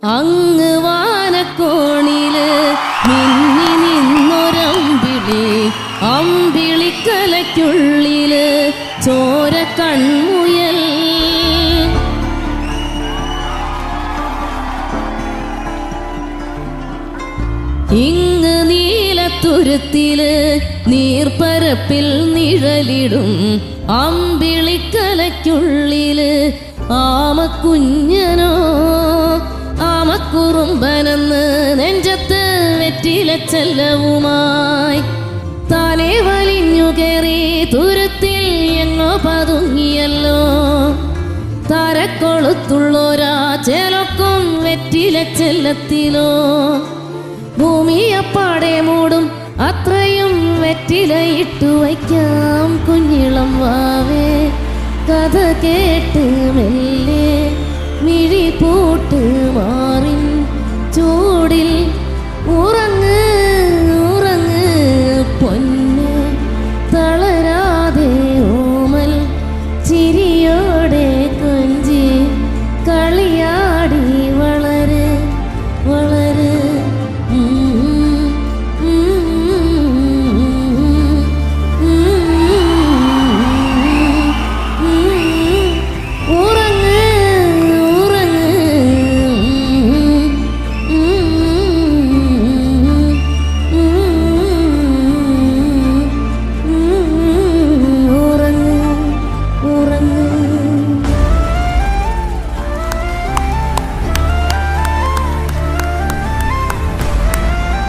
അങ്ങ് വാനക്കോണില് മിന്നി നിന്നൊരമ്പിളി, അമ്പിളിക്കലയ്ക്കുള്ളില് ചോര കൺമുയൽ. ഇങ്ങ് നീലത്തുരുത്തില് നീർപ്പരപ്പിൽ നിഴലിടും അമ്പിളിക്കലയ്ക്കുള്ളില് ആമക്കുഞ്ഞനോ ആമക്കുറുമ്പനെന്ന് നെഞ്ചത്ത് വെറ്റില ചെല്ലവുമായി താനെ വലിഞ്ഞു കയറി തുരുത്തിൽ എങ്ങോ പതുങ്ങിയല്ലോ. തരക്കൊളുത്തുള്ളോരാ ചേലൊക്കും വെറ്റില ചെല്ലത്തിലോ. ഭൂമിയപ്പാടെ മൂടും അത്രയും വെറ്റില ഇട്ടു വയ്ക്കാം കുഞ്ഞിളം വാവേ. കഥ കേട്ട് മെല്ലെ മിഴി പൂട്ട് മാറിൻ ചൂടിൽ ഉറങ്ങ് ഉറങ്ങ് പൊന്ന്. തളരാതെ ഓമൽ ചിരിയോടെ കൊഞ്ചി കളിയാടി വളര് വളര്.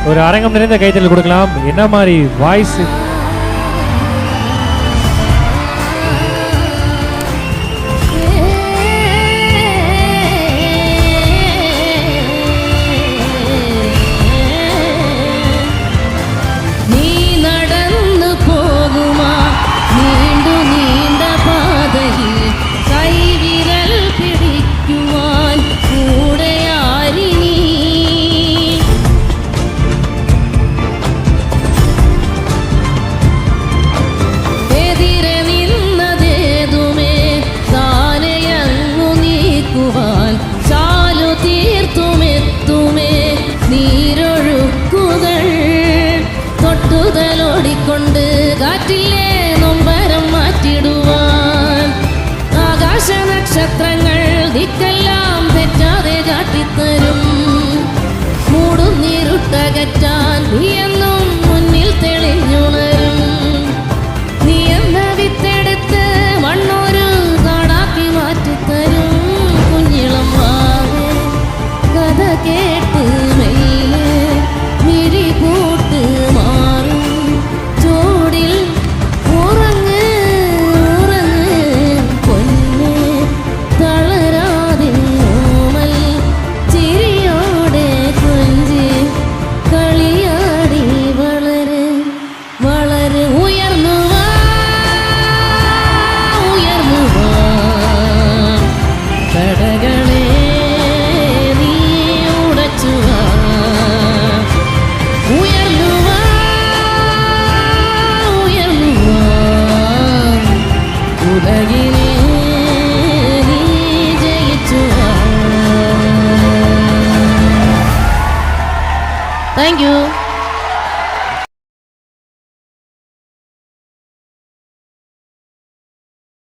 ஒரு அரங்கம் நிறைந்த கைத்தல் கொடுக்கலாம். என்ன மாதிரி வாய்ஸ் ോടിക്കൊണ്ട് കാറ്റിലെ നൊമ്പരം മാറ്റിടുവാൻ ആകാശ നക്ഷത്രങ്ങൾ ദിക്കെല്ലാം തെറ്റാതെ കാട്ടിത്തരും. മൂടുന്നീരുട്ടകറ്റാൻ നീയെന്നും മുന്നിൽ തെളിഞ്ഞുണരും. നീ എന്ന വിത്തെടുത്ത് മണ്ണൊരു കാടാക്കി മാറ്റിത്തരും കുഞ്ഞിളം വാവേ. കഥ കേട്ട് മെല്ലെ മിഴി പൂട്ട് മാറും ചൂടിൽ ഉറങ്ങ് ഉറങ്ങ് പൊന്ന്. തളരാതെ ഓമൽ ചിരിയോടെ കൊഞ്ചി കളിയാടി വളര് വളര്. ഉയർന്നു വാ ഉയർന്നു വാ കടകളെ നീ ഉടച്ചു വാ. ഉയർന്നു വാ ഉയർന്നു വാ ഉലകിനെ നീ ജയിച്ചു വാ. Thank you.